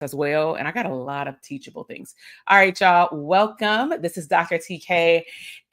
as well. And I got a lot of teachable things. All right, y'all, welcome. This is Dr. TK.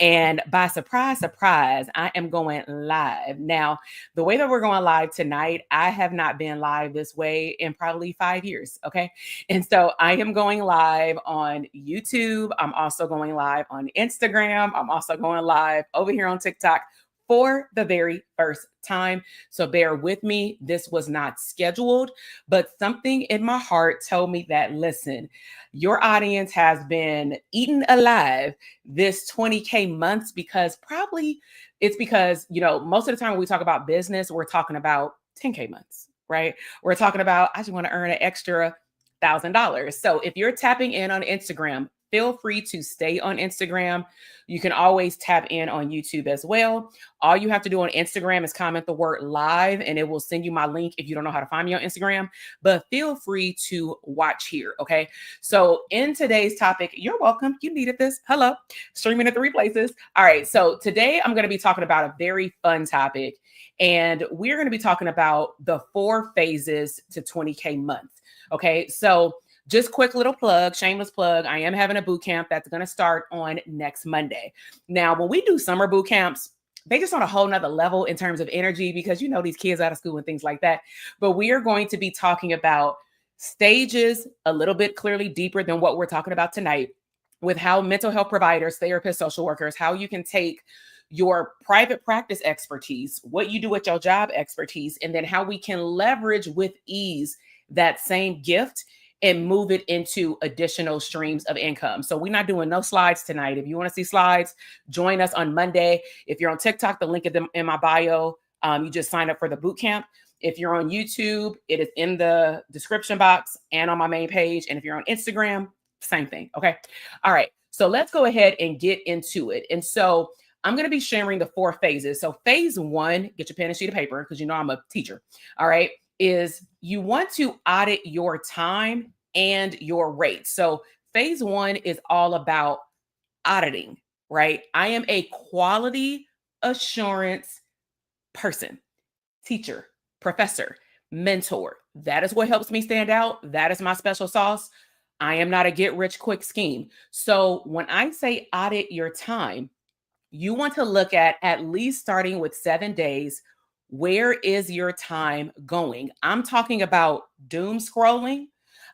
And by surprise, I am going live. Now, the way that we're going live tonight, I have not been live this way in probably 5 years. Okay. And so I am going live on YouTube. I'm also going live on Instagram. I'm also going live over here on TikTok for the very first time. So bear with me. This was not scheduled, but something in my heart told me that, listen, your audience has been eaten alive this 20K months because most of the time when we talk about business, we're talking about 10K months, right? We're talking about, I just want to earn an extra $1,000. So if you're tapping in on Instagram, feel free to stay on Instagram. You can always tap in on YouTube as well. All you have to do on Instagram is comment the word live and it will send you my link if you don't know how to find me on Instagram, but feel free to watch here. Okay. So in today's topic, you're welcome. You needed this. Hello, streaming at 3 places. All right. So today I'm going to be talking about a very fun topic, and we're going to be talking about the 4 phases to 20K month. Okay. So just quick little plug, shameless plug. I am having a boot camp that's going to start on next Monday. Now, when we do summer boot camps, they just on a whole nother level in terms of energy because, these kids out of school and things like that. But we are going to be talking about stages a little bit clearly deeper than what we're talking about tonight, with how mental health providers, therapists, social workers, how you can take your private practice expertise, what you do at your job expertise, and then how we can leverage with ease that same gift and move it into additional streams of income. So we're not doing no slides tonight. If you want to see slides, join us on Monday. If you're on TikTok, the link is in my bio. You just sign up for the boot camp. If you're on YouTube, it is in the description box and on my main page. And if you're on Instagram, same thing. Okay. All right. So let's go ahead and get into it. And so I'm going to be sharing the 4 phases. So phase 1, get your pen and sheet of paper because I'm a teacher. All right. Is you want to audit your time and your rate. So phase 1 is all about auditing, right? I am a quality assurance person, teacher, professor, mentor. That is what helps me stand out. That is my special sauce. I am not a get rich quick scheme. So when I say audit your time, you want to look at least starting with 7 days. Where is your time going? I'm talking about doom scrolling.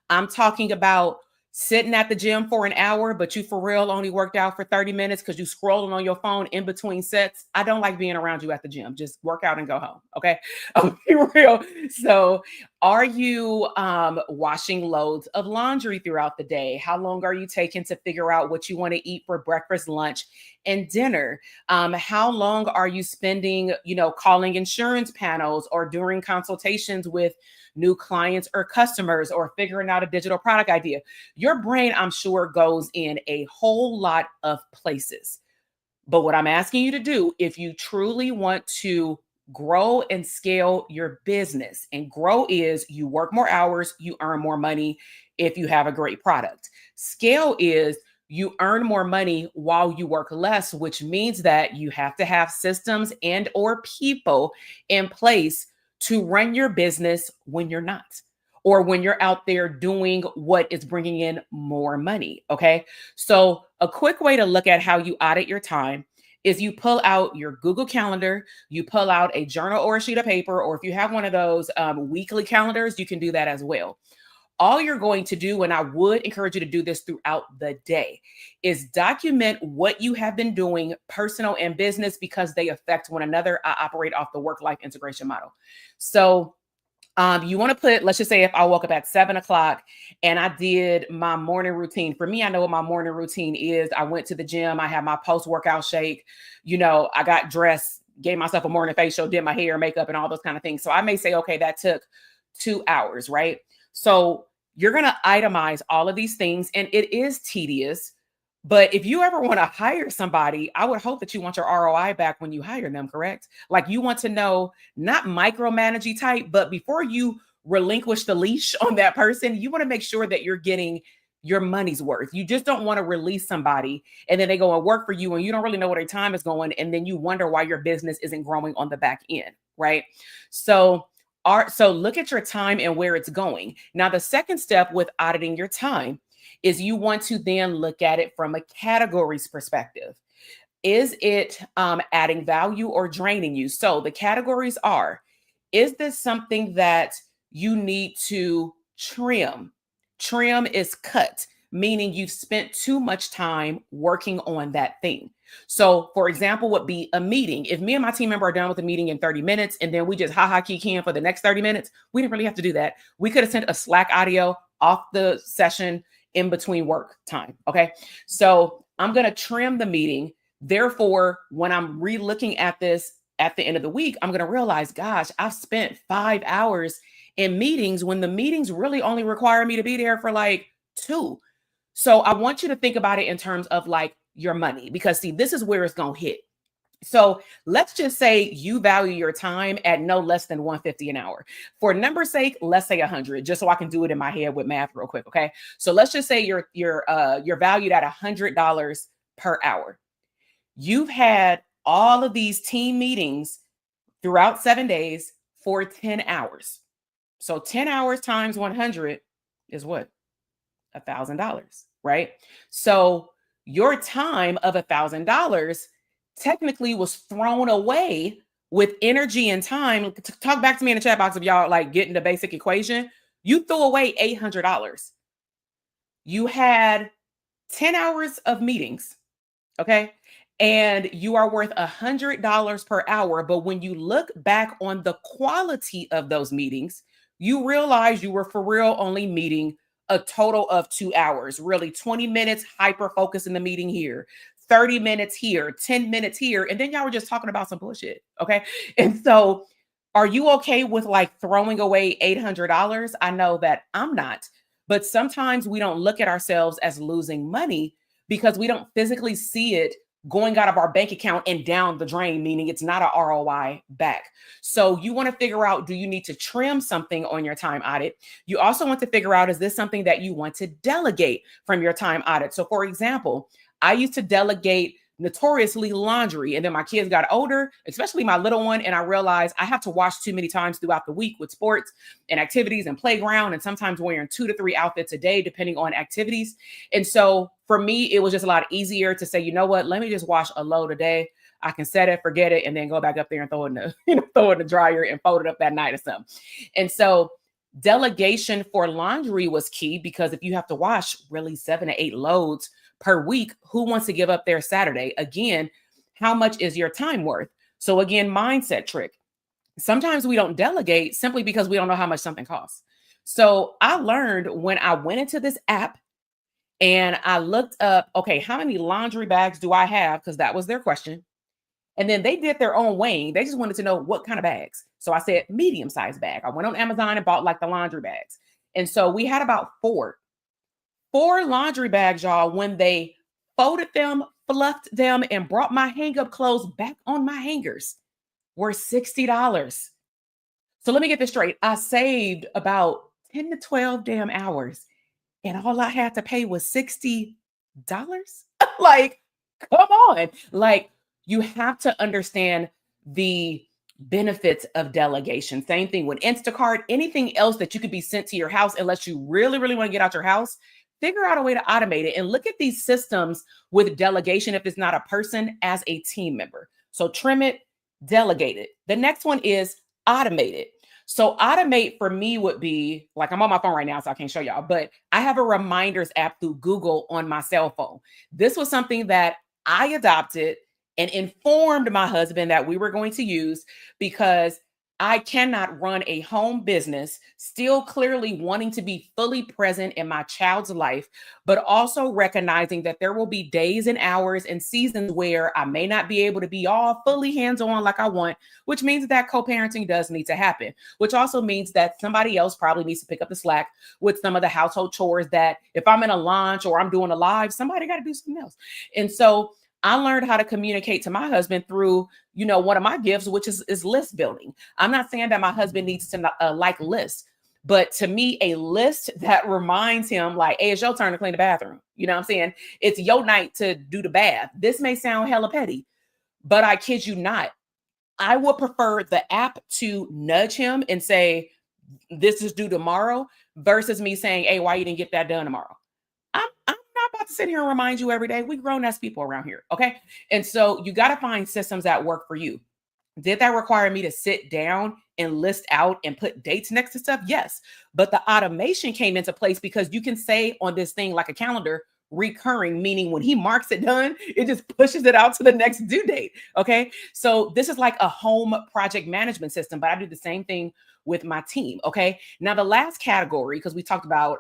I'm talking about sitting at the gym for an hour, but you for real only worked out for 30 minutes because you scrolling on your phone in between sets. I don't like being around you at the gym. Just work out and go home. Okay. I'll be real. So are you washing loads of laundry throughout the day? How long are you taking to figure out what you want to eat for breakfast, lunch, and dinner? How long are you spending, calling insurance panels or during consultations with new clients or customers or figuring out a digital product idea? Your brain, I'm sure, goes in a whole lot of places. But what I'm asking you to do, if you truly want to grow and scale your business, and grow is you work more hours, you earn more money if you have a great product. Scale is you earn more money while you work less, which means that you have to have systems and or people in place to run your business when you're not, or when you're out there doing what is bringing in more money. Okay. So a quick way to look at how you audit your time is you pull out your Google Calendar, you pull out a journal or a sheet of paper, or if you have one of those weekly calendars, you can do that as well. All you're going to do, and I would encourage you to do this throughout the day, is document what you have been doing, personal and business, because they affect one another. I operate off the work-life integration model. So you want to put, let's just say if I woke up at 7:00 and I did my morning routine. For me, I know what my morning routine is. I went to the gym. I had my post-workout shake. I got dressed, gave myself a morning facial, did my hair, makeup, and all those kind of things. So I may say, okay, that took 2 hours, right? So you're going to itemize all of these things, and it is tedious. But if you ever want to hire somebody, I would hope that you want your ROI back when you hire them, correct? Like you want to know, not micromanaging type, but before you relinquish the leash on that person, you want to make sure that you're getting your money's worth. You just don't want to release somebody and then they go and work for you and you don't really know where their time is going. And then you wonder why your business isn't growing on the back end, right? So So look at your time and where it's going. Now, the second step with auditing your time is you want to then look at it from a categories perspective. Is it adding value or draining you? So the categories are, is this something that you need to trim? Trim is cut, meaning you've spent too much time working on that thing. So, for example, would be a meeting. If me and my team member are done with the meeting in 30 minutes and then we just kiki in for the next 30 minutes, we didn't really have to do that. We could have sent a Slack audio off the session in between work time. Okay. So I'm going to trim the meeting. Therefore, when I'm re-looking at this at the end of the week, I'm going to realize, gosh, I've spent 5 hours in meetings when the meetings really only require me to be there for like 2. So I want you to think about it in terms of like your money, because see, this is where it's going to hit. So let's just say you value your time at no less than 150 an hour. For number's sake, let's say 100, just so I can do it in my head with math real quick. Okay. So let's just say you're valued at $100 per hour. You've had all of these team meetings throughout 7 days for 10 hours. So 10 hours times 100 is what? $1,000, right? So your time of $1,000 technically was thrown away with energy and time. Talk back to me in the chat box if y'all like getting the basic equation. You threw away $800. You had 10 hours of meetings, okay? And you are worth $100 per hour. But when you look back on the quality of those meetings, you realize you were for real only meeting a total of 2 hours, really 20 minutes hyper focus in the meeting here, 30 minutes here, 10 minutes here. And then y'all were just talking about some bullshit. Okay. And so are you okay with like throwing away $800? I know that I'm not, but sometimes we don't look at ourselves as losing money because we don't physically see it going out of our bank account and down the drain, meaning it's not a ROI back. So you want to figure out, do you need to trim something on your time audit? You also want to figure out, is this something that you want to delegate from your time audit? So for example, I used to delegate notoriously laundry. And then my kids got older, especially my little one. And I realized I have to wash too many times throughout the week with sports and activities and playground, and sometimes wearing 2 to 3 outfits a day, depending on activities. And so for me, it was just a lot easier to say, you know what, let me just wash a load a day. I can set it, forget it, and then go back up there and throw it in the, throw it in the dryer and fold it up that night or something. And so delegation for laundry was key, because if you have to wash really 7 to 8 loads per week, who wants to give up their Saturday? Again, how much is your time worth? So again, mindset trick. Sometimes we don't delegate simply because we don't know how much something costs. So I learned when I went into this app and I looked up, okay, how many laundry bags do I have? Because that was their question. And then they did their own weighing. They just wanted to know what kind of bags. So I said medium-sized bag. I went on Amazon and bought like the laundry bags. And so we had about four laundry bags, y'all. When they folded them, fluffed them, and brought my hang-up clothes back on my hangers, were $60. So let me get this straight. I saved about 10 to 12 damn hours, and all I had to pay was $60. Like, come on. Like, you have to understand the benefits of delegation. Same thing with Instacart, anything else that you could be sent to your house, unless you really, really want to get out your house, figure out a way to automate it and look at these systems with delegation if it's not a person, as a team member. So trim it, delegate it. The next one is automate it. So automate for me would be like, I'm on my phone right now, so I can't show y'all, but I have a reminders app through Google on my cell phone. This was something that I adopted and informed my husband that we were going to use, because I cannot run a home business still clearly wanting to be fully present in my child's life, but also recognizing that there will be days and hours and seasons where I may not be able to be all fully hands-on like I want, which means that co-parenting does need to happen, which also means that somebody else probably needs to pick up the slack with some of the household chores that if I'm in a launch or I'm doing a live, somebody got to do something else. And so I learned how to communicate to my husband through, one of my gifts, which is list building. I'm not saying that my husband needs to like lists, but to me, a list that reminds him like, hey, it's your turn to clean the bathroom. You know what I'm saying? It's your night to do the bath. This may sound hella petty, but I kid you not, I would prefer the app to nudge him and say, this is due tomorrow, versus me saying, hey, why you didn't get that done tomorrow? I'm not about to sit here and remind you every day. We grown ass people around here. Okay. And so you got to find systems that work for you. Did that require me to sit down and list out and put dates next to stuff? Yes. But the automation came into place because you can say on this thing like a calendar, recurring, meaning when he marks it done, it just pushes it out to the next due date. Okay. So this is like a home project management system, but I do the same thing with my team. Okay. Now, the last category, because we talked about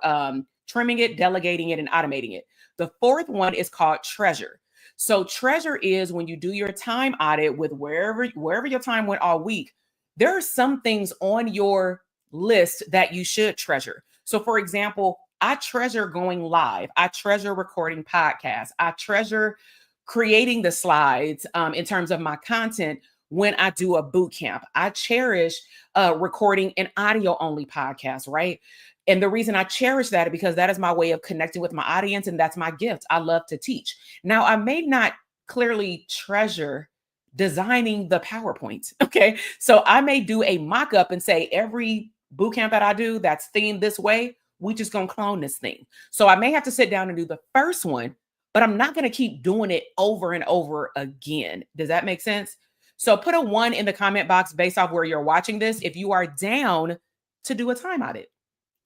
trimming it, delegating it, and automating it. The fourth one is called treasure. So treasure is when you do your time audit with wherever your time went all week, there are some things on your list that you should treasure. So for example, I treasure going live. I treasure recording podcasts. I treasure creating the slides in terms of my content when I do a boot camp. I cherish recording an audio only podcast, right? And the reason I cherish that is because that is my way of connecting with my audience, and that's my gift. I love to teach. Now, I may not clearly treasure designing the PowerPoint. Okay. So I may do a mock up and say, every bootcamp that I do that's themed this way, we just gonna clone this thing. So I may have to sit down and do the first one, but I'm not gonna keep doing it over and over again. Does that make sense? So put a 1 in the comment box based off where you're watching this if you are down to do a time audit.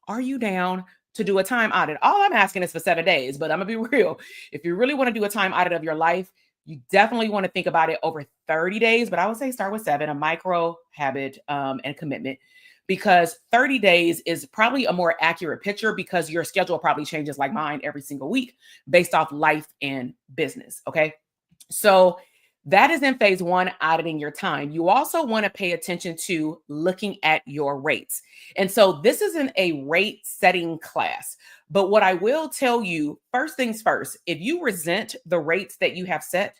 Are you down to do a time audit? All I'm asking is for 7 days, but I'm gonna be real. If you really want to do a time audit of your life, you definitely want to think about it over 30 days, but I would say start with 7, a micro habit and commitment, because 30 days is probably a more accurate picture because your schedule probably changes like mine every single week based off life and business. Okay. So that is in phase 1, auditing your time. You also want to pay attention to looking at your rates. And so this isn't a rate setting class, but what I will tell you, first things first, if you resent the rates that you have set,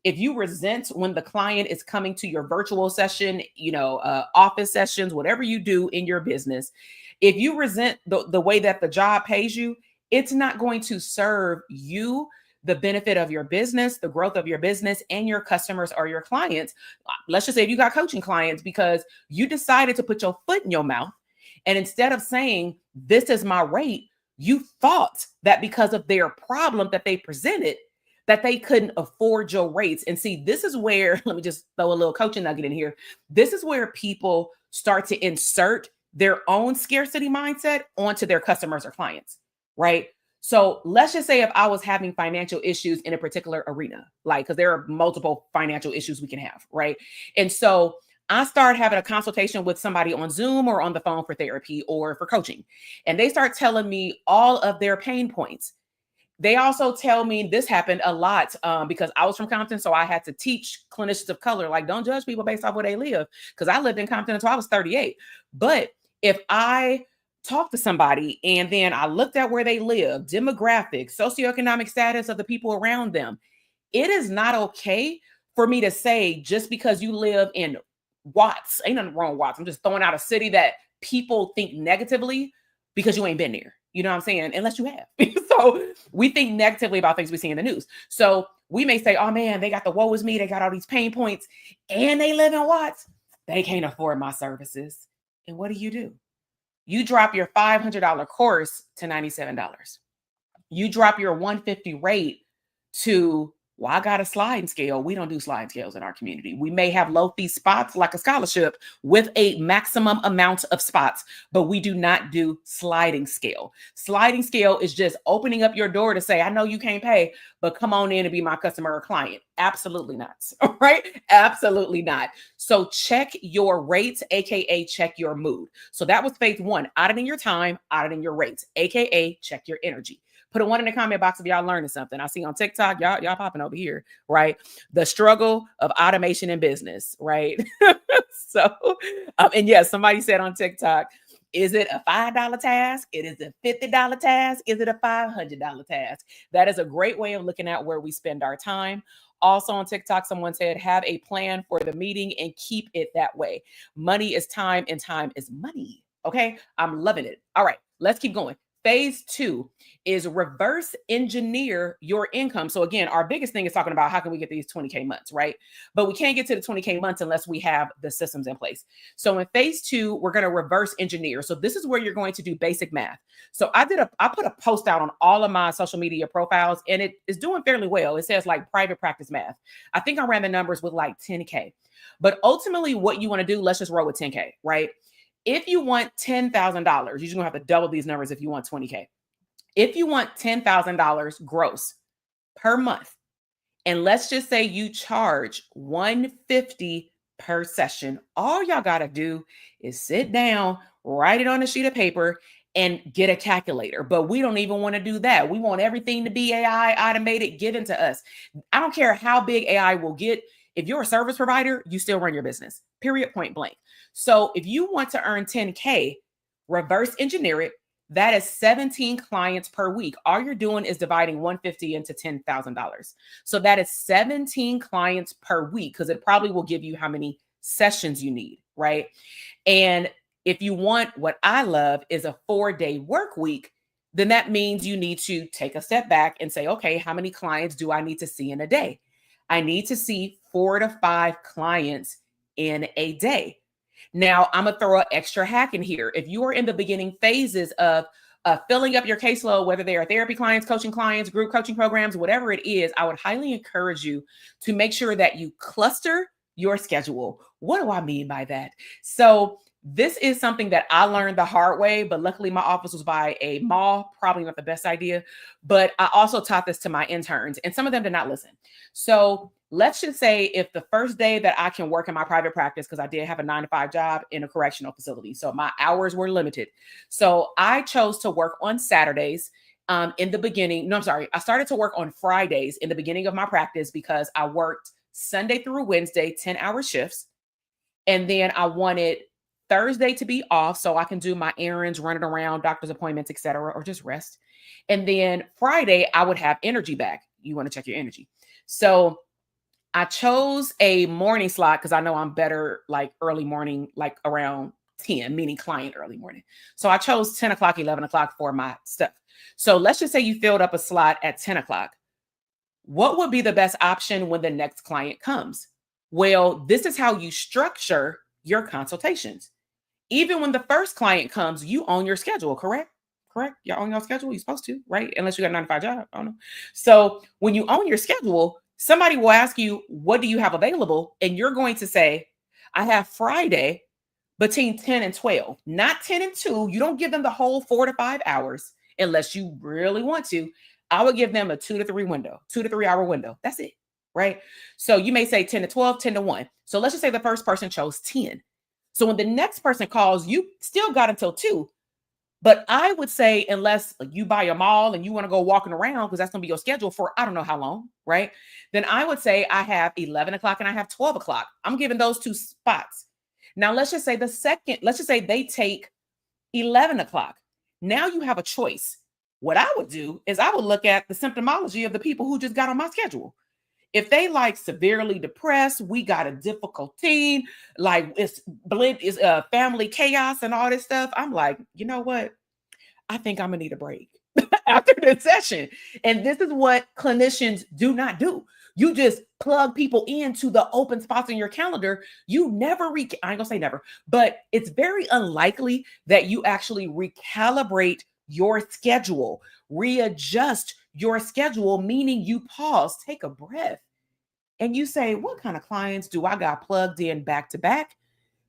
if you resent when the client is coming to your virtual session, office sessions, whatever you do in your business, if you resent the way that the job pays you, it's not going to serve you, the benefit of your business, the growth of your business, and your customers or your clients. Let's just say if you got coaching clients because you decided to put your foot in your mouth, and instead of saying, this is my rate, you thought that because of their problem that they presented, that they couldn't afford your rates. And see, this is where, let me just throw a little coaching nugget in here. This is where people start to insert their own scarcity mindset onto their customers or clients, right? So let's just say if I was having financial issues in a particular arena, like, because there are multiple financial issues we can have, right? And so I start having a consultation with somebody on Zoom or on the phone for therapy or for coaching, and they start telling me all of their pain points. They also tell me, this happened a lot because I was from Compton, so I had to teach clinicians of color, like, don't judge people based off where they live, because I lived in Compton until I was 38. But if I talked to somebody and then I looked at where they live, demographics, socioeconomic status of the people around them, it is not okay for me to say, just because you live in Watts, ain't nothing wrong with Watts, I'm just throwing out a city that people think negatively because you ain't been there. You know what I'm saying? Unless you have. So we think negatively about things we see in the news. So we may say, oh man, they got the woe is me. They got all these pain points and they live in Watts. They can't afford my services. And what do? You drop your $500 course to $97. You drop your $150 rate to, well, I got a sliding scale. We don't do sliding scales in our community. We may have low fee spots like a scholarship with a maximum amount of spots, but we do not do sliding scale. Sliding scale is just opening up your door to say, I know you can't pay, but come on in and be my customer or client. Absolutely not. All right. Absolutely not. So check your rates, AKA check your mood. So that was phase 1, auditing your time, auditing your rates, AKA check your energy. Put a 1 in the comment box if y'all learning something. I see on TikTok, y'all popping over here, right? The struggle of automation in business, right? So, and yes, somebody said on TikTok, is it a $5 task? It is a $50 task? Is it a $500 task? That is a great way of looking at where we spend our time. Also on TikTok, someone said, have a plan for the meeting and keep it that way. Money is time and time is money. Okay. I'm loving it. All right. Let's keep going. Phase two is reverse engineer your income. So again, our biggest thing is talking about how can we get these 20K months, right? But we can't get to the 20K months unless we have the systems in place. So in phase two, we're going to reverse engineer. So this is where you're going to do basic math. So I put a post out on all of my social media profiles and it is doing fairly well. It says like private practice math. I think I ran the numbers with like 10K. But ultimately what you want to do, let's just roll with 10K, right? If you want $10,000, you're just going to have to double these numbers if you want 20K. If you want $10,000 gross per month, and let's just say you charge 150 per session, all y'all got to do is sit down, write it on a sheet of paper, and get a calculator. But we don't even want to do that. We want everything to be AI automated, given to us. I don't care how big AI will get. If you're a service provider, you still run your business, period, point blank. So if you want to earn 10K, reverse engineer it. That is 17 clients per week. All you're doing is dividing 150 into $10,000. So that is 17 clients per week because it probably will give you how many sessions you need, right? And if you want what I love is a 4-day work week, then that means you need to take a step back and say, okay, how many clients do I need to see in a day? I need to see 4 to 5 clients in a day. Now, I'm going to throw an extra hack in here. If you are in the beginning phases of filling up your caseload, whether they are therapy clients, coaching clients, group coaching programs, whatever it is, I would highly encourage you to make sure that you cluster your schedule. What do I mean by that? So this is something that I learned the hard way, but luckily my office was by a mall, probably not the best idea, but I also taught this to my interns and some of them did not listen. So let's just say if the first day that I can work in my private practice, because I did have a 9-to-5 job in a correctional facility, so my hours were limited. So I chose to work on Saturdays in the beginning. No, I'm sorry. I started to work on Fridays in the beginning of my practice because I worked Sunday through Wednesday, 10-hour shifts. And then I wanted Thursday to be off so I can do my errands, running around, doctor's appointments, etc., or just rest. And then Friday, I would have energy back. You want to check your energy. So I chose a morning slot because I know I'm better like early morning, like around 10, meaning client early morning. So I chose 10 o'clock, 11 o'clock for my stuff. So let's just say you filled up a slot at 10 o'clock. What would be the best option when the next client comes? Well, this is how you structure your consultations. Even when the first client comes, you own your schedule, correct? Correct? You own your schedule. You're supposed to, right? Unless you got a 9-to-5 job. I don't know. So when you own your schedule, somebody will ask you, what do you have available? And you're going to say, I have Friday between 10 and 12, not 10 and 2. You don't give them the whole 4 to 5 hours unless you really want to. I would give them a 2 to 3 window, 2 to 3 hour window. That's it, right? So you may say 10 to 12, 10 to 1. So let's just say the first person chose 10. So when the next person calls, you still got until 2. But I would say, unless you buy a mall and you want to go walking around, because that's going to be your schedule for I don't know how long, right? Then I would say I have 11 o'clock and I have 12 o'clock. I'm giving those 2 spots. Now, let's just say let's just say they take 11 o'clock. Now you have a choice. What I would do is I would look at the symptomology of the people who just got on my schedule. If they like severely depressed, we got a difficult teen, like it's family chaos and all this stuff. I'm like, you know what? I think I'm gonna need a break after this session. And this is what clinicians do not do. You just plug people into the open spots in your calendar. You never I ain't gonna say never, but it's very unlikely that you actually recalibrate your schedule, readjust your schedule, meaning you pause, take a breath, and you say, what kind of clients do I got plugged in back to back?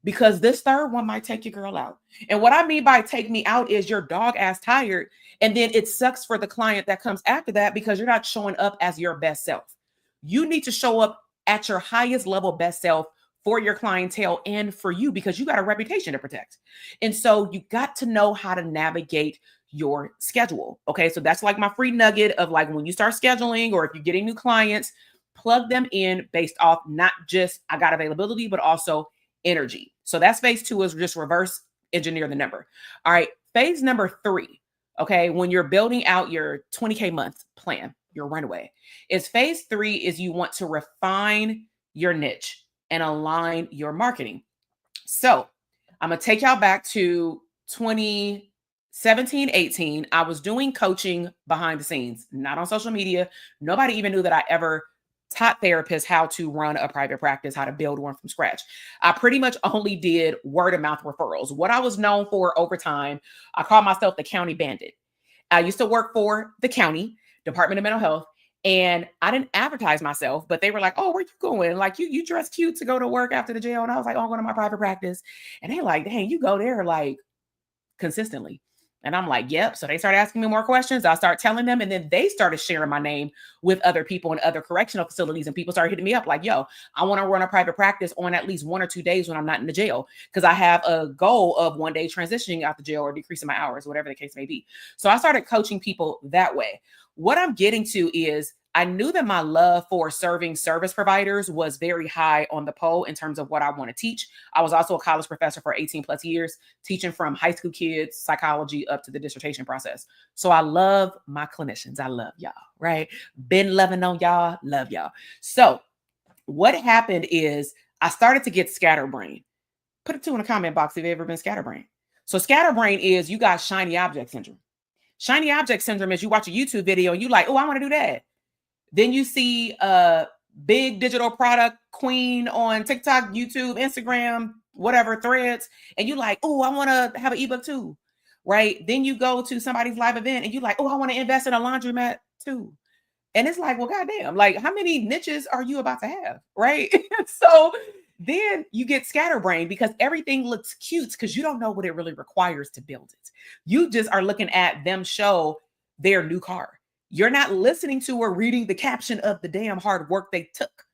Because this third one might take your girl out. And what I mean by take me out is you're dog ass tired. And then it sucks for the client that comes after that because you're not showing up as your best self. You need to show up at your highest level best self for your clientele and for you because you got a reputation to protect. And so you got to know how to navigate your schedule. Okay. So that's like my free nugget of like when you start scheduling or if you're getting new clients, plug them in based off not just I got availability, but also energy. So that's phase 2 is just reverse engineer the number. All right. Phase number 3. Okay. When you're building out your 20K month plan, your runway is phase 3 is you want to refine your niche and align your marketing. So I'm going to take y'all back to 2016, 17, 18, I was doing coaching behind the scenes, not on social media. Nobody even knew that I ever taught therapists how to run a private practice, how to build one from scratch. I pretty much only did word of mouth referrals. What I was known for over time, I call myself the county bandit. I used to work for the county Department of Mental Health, and I didn't advertise myself, but they were like, "Oh, where you going? Like you dress cute to go to work after the jail." And I was like, "Oh, I'm going to my private practice." And they're like, "Dang, you go there like consistently." And I'm like, "Yep." So they started asking me more questions. I start telling them, and then they started sharing my name with other people in other correctional facilities. And people started hitting me up like, "Yo, I want to run a private practice on at least 1 or 2 days when I'm not in the jail, because I have a goal of one day transitioning out the jail or decreasing my hours, whatever the case may be." So I started coaching people that way. What I'm getting to is I knew that my love for serving service providers was very high on the pole in terms of what I want to teach. I was also a college professor for 18 plus years, teaching from high school kids, psychology up to the dissertation process. So I love my clinicians. I love y'all, right? Been loving on y'all, love y'all. So what happened is I started to get scatterbrain. Put it two in the comment box if you've ever been scatterbrain. So scatterbrain is you got shiny object syndrome. Shiny object syndrome is you watch a YouTube video and you like, "Oh, I want to do that." Then you see a big digital product queen on TikTok, YouTube, Instagram, whatever, threads, and you like, "Oh, I want to have an ebook too." Right? Then you go to somebody's live event and you like, "Oh, I want to invest in a laundromat too." And it's like, well, goddamn, like how many niches are you about to have? Right. So then you get scatterbrained because everything looks cute because you don't know what it really requires to build it. You just are looking at them show their new car. You're not listening to or reading the caption of the damn hard work they took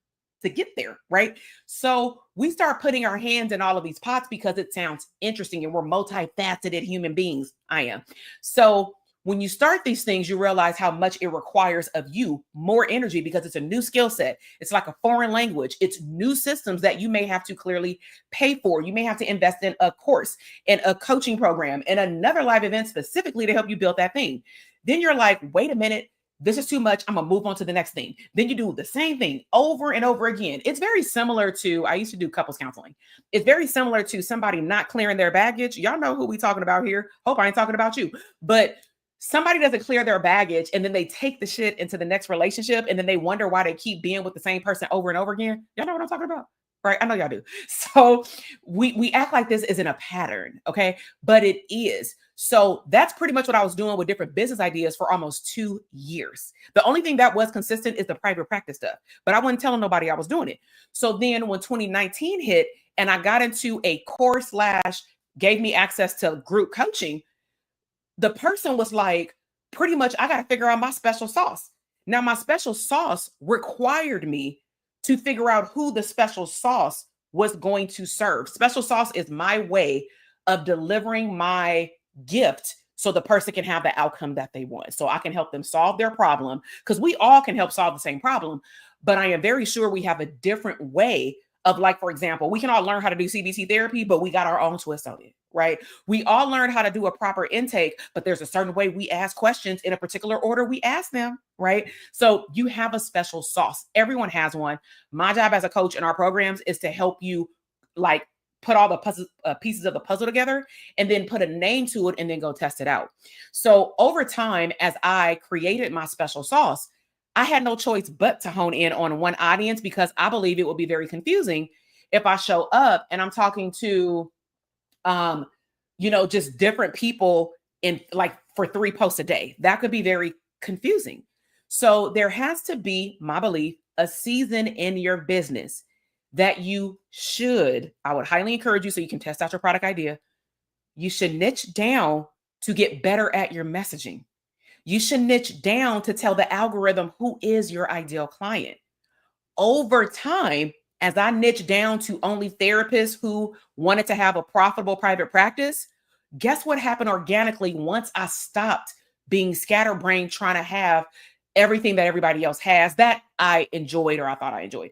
to get there, right? So we start putting our hands in all of these pots because it sounds interesting and we're multifaceted human beings. I am. So when you start these things, you realize how much it requires of you more energy because it's a new skill set. It's like a foreign language. It's new systems that you may have to clearly pay for. You may have to invest in a course, in a coaching program, in another live event specifically to help you build that thing. Then you're like, wait a minute, this is too much. I'm gonna move on to the next thing. Then you do the same thing over and over again. It's very similar to, I used to do couples counseling. It's very similar to somebody not clearing their baggage. Y'all know who we talking about here. Hope I ain't talking about you. But somebody doesn't clear their baggage and then they take the shit into the next relationship and then they wonder why they keep being with the same person over and over again. Y'all know what I'm talking about? Right? I know y'all do. So we act like this isn't a pattern, okay? But it is. So that's pretty much what I was doing with different business ideas for almost 2 years. The only thing that was consistent is the private practice stuff, but I wasn't telling nobody I was doing it. So then when 2019 hit and I got into a course slash gave me access to group coaching, the person was like, pretty much, I got to figure out my special sauce. Now, my special sauce required me to figure out who the special sauce was going to serve. Special sauce is my way of delivering my gift so the person can have the outcome that they want. So I can help them solve their problem because we all can help solve the same problem. But I am very sure we have a different way of, like, for example, we can all learn how to do CBT therapy, but we got our own twist on it, right? We all learn how to do a proper intake, but there's a certain way we ask questions in a particular order we ask them, right? So you have a special sauce. Everyone has one. My job as a coach in our programs is to help you like put all the pieces of the puzzle together and then put a name to it and then go test it out. So over time, as I created my special sauce, I had no choice but to hone in on one audience because I believe it will be very confusing if I show up and I'm talking to just different people in like for 3 posts a day. That could be very confusing. So there has to be, my belief, a season in your business that you should, I would highly encourage you so you can test out your product idea. You should niche down to get better at your messaging. You should niche down to tell the algorithm who is your ideal client. Over time, as I niche down to only therapists who wanted to have a profitable private practice, guess what happened organically once I stopped being scatterbrained trying to have everything that everybody else has that I enjoyed or I thought I enjoyed,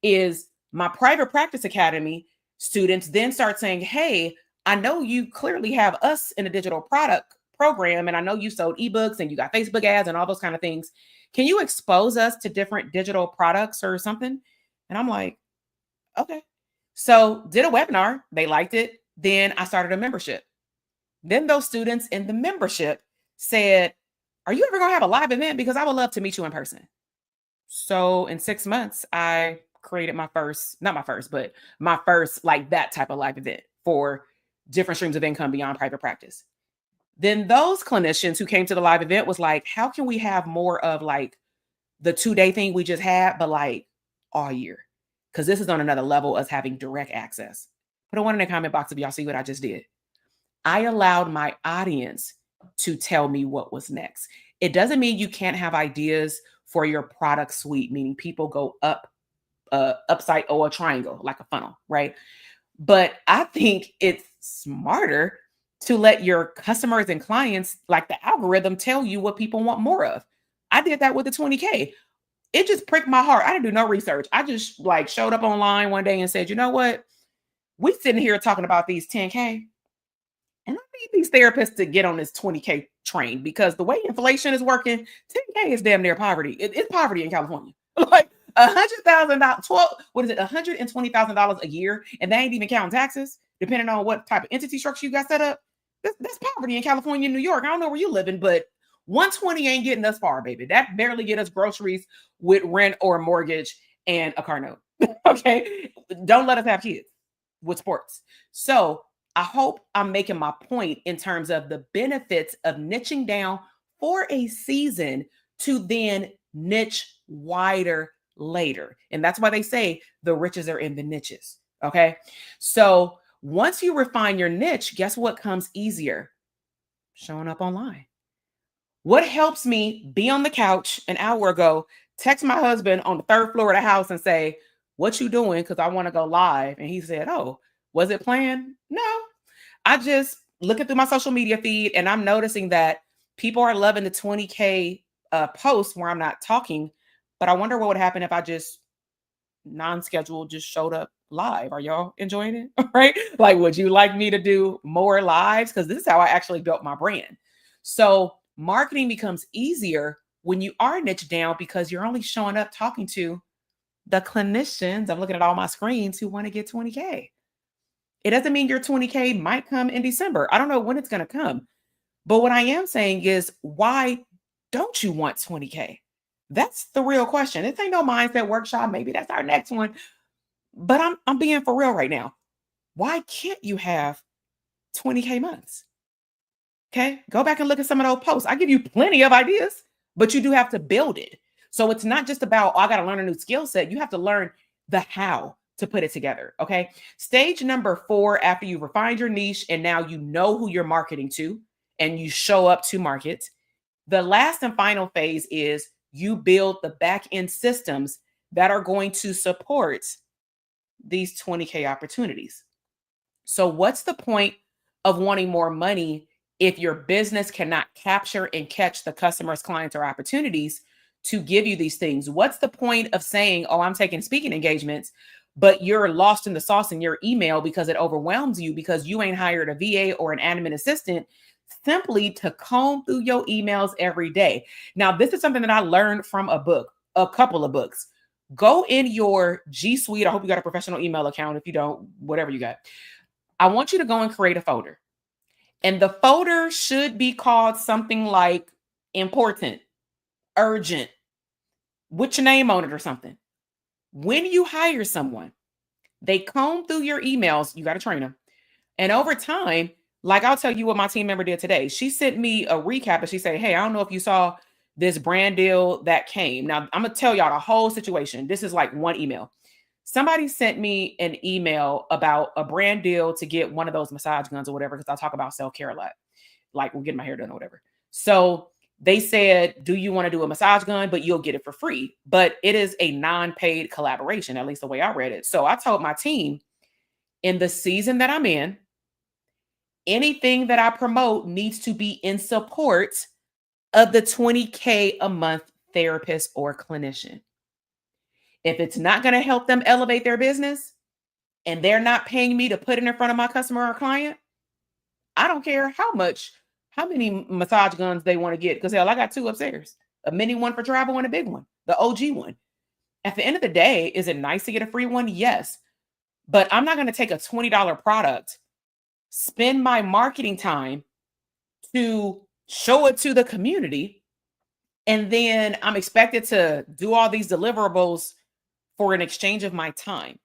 is my private practice academy students then start saying, "Hey, I know you clearly have us in a digital product program, and I know you sold ebooks and you got Facebook ads and all those kind of things. Can you expose us to different digital products or something?" And I'm like, okay. So did a webinar. They liked it. Then I started a membership. Then those students in the membership said, are you ever going to have a live event? Because I would love to meet you in person. So in 6 months, I created my first, not my first, but my first like that type of live event for different streams of income beyond private practice. Then those clinicians who came to the live event was like, how can we have more of like the 2-day thing we just had, but like all year? Because this is on another level, us having direct access. Put a one in the comment box if y'all see what I just did. I allowed my audience to tell me what was next. It doesn't mean you can't have ideas for your product suite, meaning people go up, upside or a triangle, like a funnel, right? But I think it's smarter to let your customers and clients, like the algorithm, tell you what people want more of. I did that with the 20K. It just pricked my heart. I didn't do no research. I just like showed up online one day and said, you know what? We sitting here talking about these 10K. And I need these therapists to get on this 20K train, because the way inflation is working, 10K is damn near poverty. It's poverty in California. Like $100,000, what is it, $120,000 a year, and they ain't even counting taxes, depending on what type of entity structure you got set up. That's poverty in California and New York. I don't know where you living, but 120 ain't getting us far, baby. That barely get us groceries with rent or a mortgage and a car note. Okay, don't let us have kids with sports. So I hope I'm making my point in terms of the benefits of niching down for a season to then niche wider later. And that's why they say the riches are in the niches. Okay. So once you refine your niche, guess what comes easier? Showing up online. What helps me be on the couch an hour ago, text my husband on the third floor of the house and say, what you doing? Because I want to go live. And he said, oh, was it planned? No. I just looking through my social media feed and I'm noticing that people are loving the 20K posts where I'm not talking, but I wonder what would happen if I just non-scheduled just showed up live. Are y'all enjoying it? Right? Like, would you like me to do more lives? Because this is how I actually built my brand. So marketing becomes easier when you are niche down, because you're only showing up talking to the clinicians. I'm looking at all my screens who want to get 20K. It doesn't mean your 20K might come in December. I don't know when it's going to come. But what I am saying is, why don't you want 20K? That's the real question. This ain't no mindset workshop. Maybe that's our next one. But I'm being for real right now. Why can't you have 20K months? Okay. Go back and look at some of those posts. I give you plenty of ideas, but you do have to build it. So it's not just about, oh, I got to learn a new skill set. You have to learn the how to put it together. Okay. Stage number 4, after you've refined your niche and now you know who you're marketing to and you show up to market, the last and final phase is you build the back end systems that are going to support these 20K opportunities. So what's the point of wanting more money if your business cannot capture and catch the customers, clients, or opportunities to give you these things? What's the point of saying, oh, I'm taking speaking engagements, but you're lost in the sauce in your email because it overwhelms you because you ain't hired a VA or an admin assistant simply to comb through your emails every day? Now, this is something that I learned from a book, a couple of books. Go in your G Suite. I hope you got a professional email account. If you don't, whatever you got, I want you to go and create a folder. And the folder should be called something like important, urgent, with your name on it or something. When you hire someone, they comb through your emails. You got to train them. And over time, like I'll tell you what my team member did today. She sent me a recap and she said, hey, I don't know if you saw this brand deal that came. Now, I'm going to tell y'all the whole situation. This is like one email. Somebody sent me an email about a brand deal to get one of those massage guns or whatever, because I talk about self-care a lot, like we're getting my hair done or whatever. So they said, do you want to do a massage gun, but you'll get it for free? But it is a non-paid collaboration, at least the way I read it. So I told my team, in the season that I'm in, anything that I promote needs to be in support of the 20K a month therapist or clinician. If it's not going to help them elevate their business and they're not paying me to put it in front of my customer or client, I don't care how many massage guns they want to get. Because hell, I got 2 upstairs, a mini one for travel and a big one, the OG one. At the end of the day, is it nice to get a free one? Yes. But I'm not going to take a $20 product, spend my marketing time to show it to the community. And then I'm expected to do all these deliverables for an exchange of my time.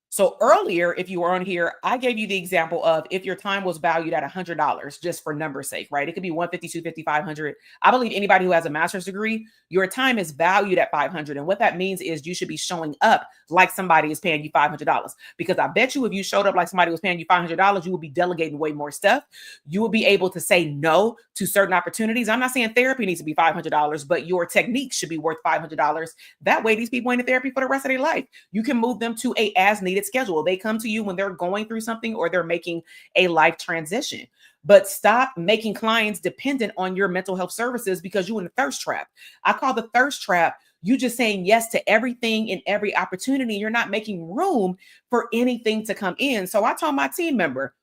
So earlier, if you were on here, I gave you the example of if your time was valued at $100, just for number's sake, right? It could be 150, 250, 500. I believe anybody who has a master's degree, your time is valued at 500. And what that means is you should be showing up like somebody is paying you $500. Because I bet you if you showed up like somebody was paying you $500, you would be delegating way more stuff. You will be able to say no to certain opportunities. I'm not saying therapy needs to be $500, but your technique should be worth $500. That way, these people ain't in therapy for the rest of their life. You can move them to a as needed schedule. They come to you when they're going through something or they're making a life transition. But stop making clients dependent on your mental health services because you're in the thirst trap. I call the thirst trap you just saying yes to everything and every opportunity. You're not making room for anything to come in. So I told my team member,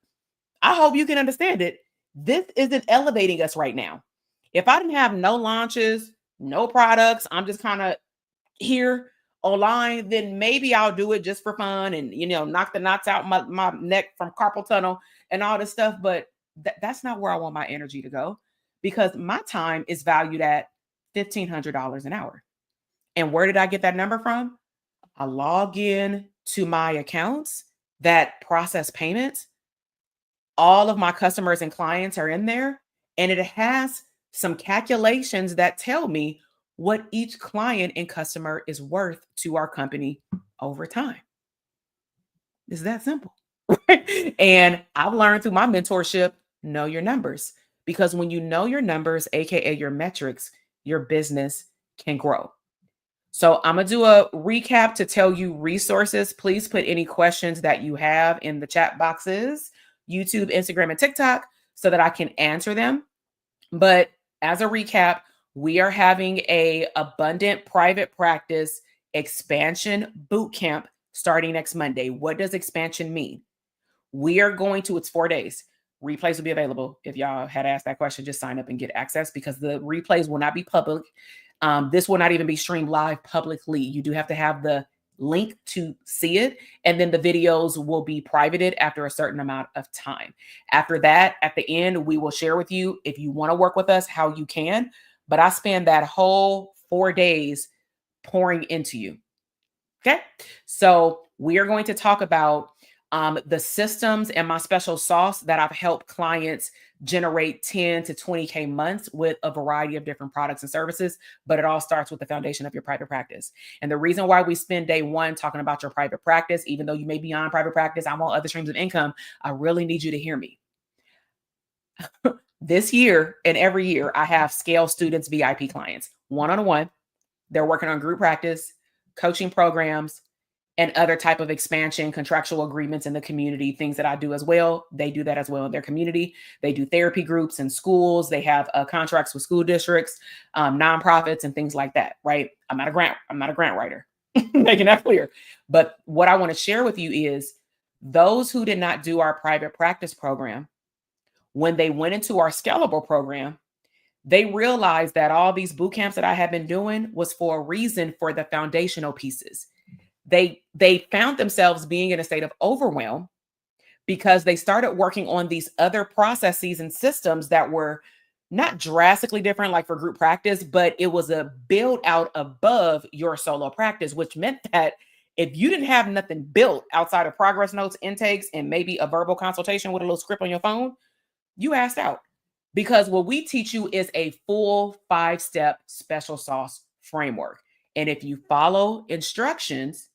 I hope you can understand it. This isn't elevating us right now. If I didn't have no launches, no products, I'm just kind of here online, then maybe I'll do it just for fun and, knock the knots out my neck from carpal tunnel and all this stuff. But that's not where I want my energy to go because my time is valued at $1,500 an hour. And where did I get that number from? I log in to my accounts that process payments. All of my customers and clients are in there, and it has some calculations that tell me what each client and customer is worth to our company over time. It's that simple. And I've learned through my mentorship, know your numbers. Because when you know your numbers, AKA your metrics, your business can grow. So I'm going to do a recap to tell you resources. Please put any questions that you have in the chat boxes, YouTube, Instagram, and TikTok so that I can answer them. But as a recap, we are having a abundant private practice expansion bootcamp starting next Monday. What does expansion mean? We are going to, it's 4 days. Replays will be available. If y'all had asked that question, just sign up and get access because the replays will not be public. This will not even be streamed live publicly. You do have to have the link to see it. And then the videos will be privated after a certain amount of time. After that, at the end, we will share with you if you want to work with us, how you can. But I spend that whole 4 days pouring into you. Okay. So we are going to talk about the systems and my special sauce that I've helped clients generate 10 to 20K months with a variety of different products and services. But it all starts with the foundation of your private practice. And the reason why we spend day one talking about your private practice, even though you may be on private practice, I'm on other streams of income, I really need you to hear me. This year and every year, I have scale students, VIP clients, one-on-one. They're working on group practice, coaching programs, and other type of expansion, contractual agreements in the community, things that I do as well. They do that as well in their community. They do therapy groups in schools. They have contracts with school districts, nonprofits, and things like that, right? I'm not a grant writer, making that clear. But what I want to share with you is those who did not do our private practice program, when they went into our scalable program, they realized that all these boot camps that I had been doing was for a reason for the foundational pieces. They found themselves being in a state of overwhelm because they started working on these other processes and systems that were not drastically different, like for group practice, but it was a build out above your solo practice, which meant that if you didn't have nothing built outside of progress notes, intakes, and maybe a verbal consultation with a little script on your phone, you asked out. Because what we teach you is a full 5-step special sauce framework. And if you follow instructions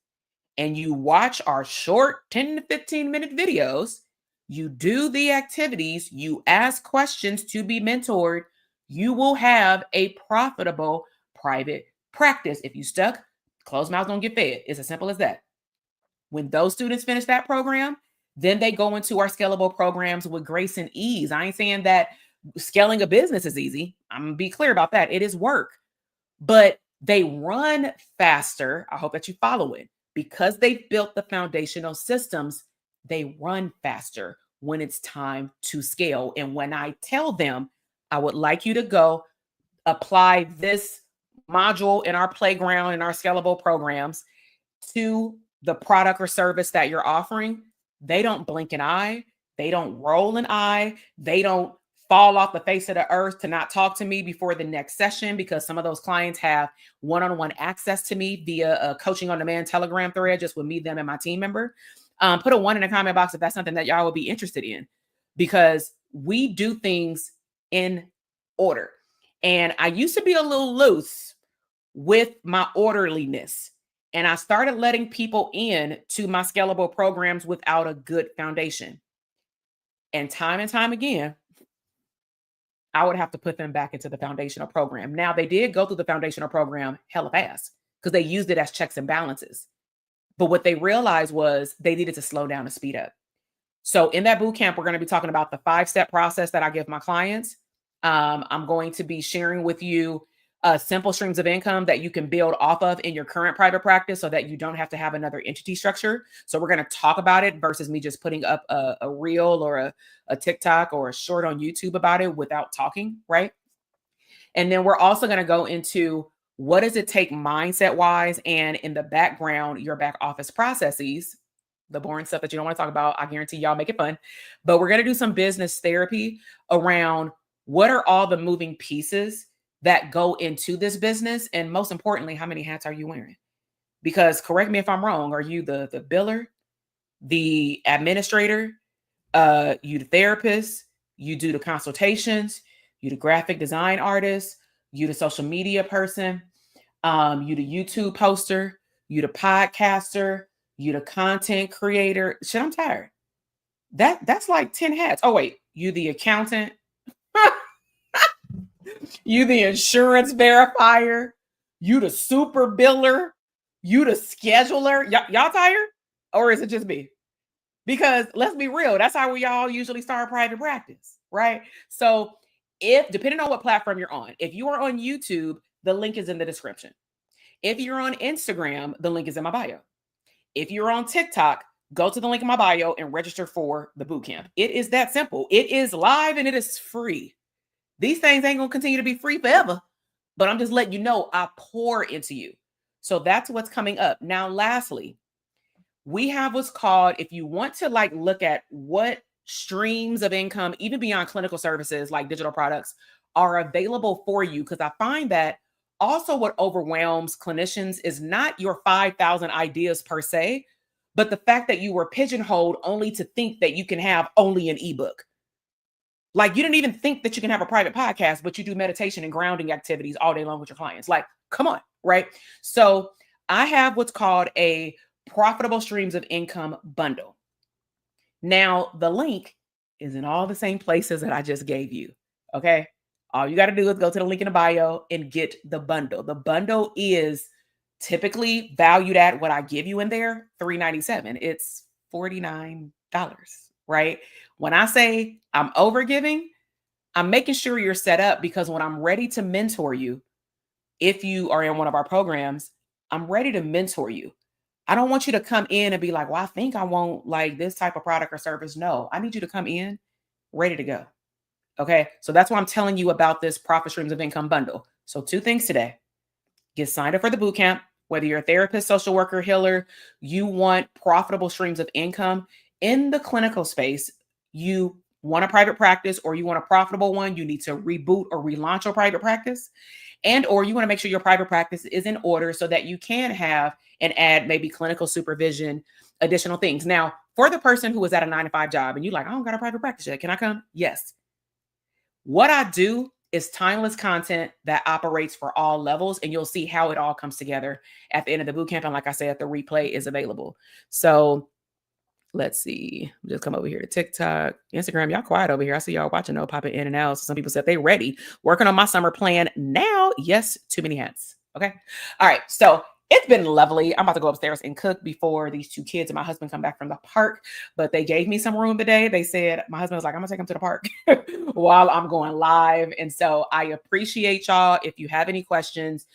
and you watch our short 10 to 15 minute videos, you do the activities, you ask questions to be mentored, you will have a profitable private practice. If you stuck, closed mouths don't get fed. It's as simple as that. When those students finish that program, then they go into our scalable programs with grace and ease. I ain't saying that scaling a business is easy. I'm going to be clear about that. It is work, but they run faster. I hope that you follow it. Because they've built the foundational systems, they run faster when it's time to scale. And when I tell them, I would like you to go apply this module in our playground, in our scalable programs to the product or service that you're offering, they don't blink an eye. They don't roll an eye. They don't fall off the face of the earth to not talk to me before the next session, because some of those clients have one-on-one access to me via a coaching on demand Telegram thread, just with me, them, and my team member. Put a 1 in the comment box if that's something that y'all would be interested in, because we do things in order. And I used to be a little loose with my orderliness, and I started letting people in to my scalable programs without a good foundation. And time again, I would have to put them back into the foundational program. Now, they did go through the foundational program hella fast because they used it as checks and balances. But what they realized was they needed to slow down and speed up. So in that boot camp, we're going to be talking about the 5-step process that I give my clients. I'm going to be sharing with you simple streams of income that you can build off of in your current private practice so that you don't have to have another entity structure. So we're going to talk about it versus me just putting up a reel or a TikTok or a short on YouTube about it without talking, right? And then we're also going to go into what does it take mindset wise and in the background, your back office processes, the boring stuff that you don't want to talk about. I guarantee y'all make it fun. But we're going to do some business therapy around what are all the moving pieces that go into this business. And most importantly, how many hats are you wearing? Because correct me if I'm wrong, are you the biller, the administrator, you the therapist, you do the consultations, you the graphic design artist, you the social media person, you the YouTube poster, you the podcaster, you the content creator. Shit, I'm tired. That's like 10 hats. Oh, wait, you the accountant, you the insurance verifier, you the super biller, you the scheduler. Y'all tired? Or is it just me? Because let's be real, that's how we all usually start private practice, right? So if, depending on what platform you're on, if you are on YouTube, the link is in the description. If you're on Instagram, the link is in my bio. If you're on TikTok, go to the link in my bio and register for the bootcamp. It is that simple. It is live and it is free. These things ain't going to continue to be free forever, but I'm just letting you know I pour into you. So that's what's coming up. Now, lastly, we have what's called, if you want to like look at what streams of income, even beyond clinical services like digital products, are available for you, because I find that also what overwhelms clinicians is not your 5,000 ideas per se, but the fact that you were pigeonholed only to think that you can have only an ebook. Like you didn't even think that you can have a private podcast, but you do meditation and grounding activities all day long with your clients. Like, come on, right? So I have what's called a profitable streams of income bundle. Now, the link is in all the same places that I just gave you. Okay. All you got to do is go to the link in the bio and get the bundle. The bundle is typically valued at what I give you in there, $397. It's $49, right? When I say I'm over giving, I'm making sure you're set up, because when I'm ready to mentor you, if you are in one of our programs, I'm ready to mentor you. I don't want you to come in and be like, well, I think I want like this type of product or service. No, I need you to come in ready to go. Okay. So that's why I'm telling you about this profit streams of income bundle. So 2 things today: get signed up for the bootcamp. Whether you're a therapist, social worker, healer, you want profitable streams of income in the clinical space, you want a private practice or you want a profitable one, you need to reboot or relaunch your private practice. And or you want to make sure your private practice is in order so that you can have and add maybe clinical supervision, additional things. Now, for the person who is at a 9-to-5 job and you're like, I don't got a private practice yet, can I come? Yes. What I do is timeless content that operates for all levels, and you'll see how it all comes together at the end of the bootcamp. And like I said, the replay is available. So let's see. Just come over here to TikTok, Instagram. Y'all quiet over here. I see y'all watching, no popping in and out. So some people said they ready. Working on my summer plan now. Yes, too many hats. Okay. All right. So it's been lovely. I'm about to go upstairs and cook before these 2 kids and my husband come back from the park, but they gave me some room today. They said, my husband was like, I'm gonna take them to the park while I'm going live. And so I appreciate y'all. If you have any questions,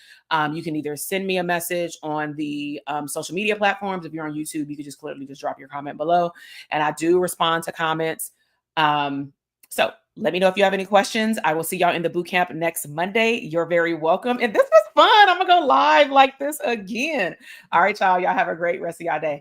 you can either send me a message on the social media platforms. If you're on YouTube, you can just clearly just drop your comment below. And I do respond to comments. So let me know if you have any questions. I will see y'all in the bootcamp next Monday. You're very welcome. And this was fun. I'm going to go live like this again. All right, y'all. Y'all have a great rest of y'all day.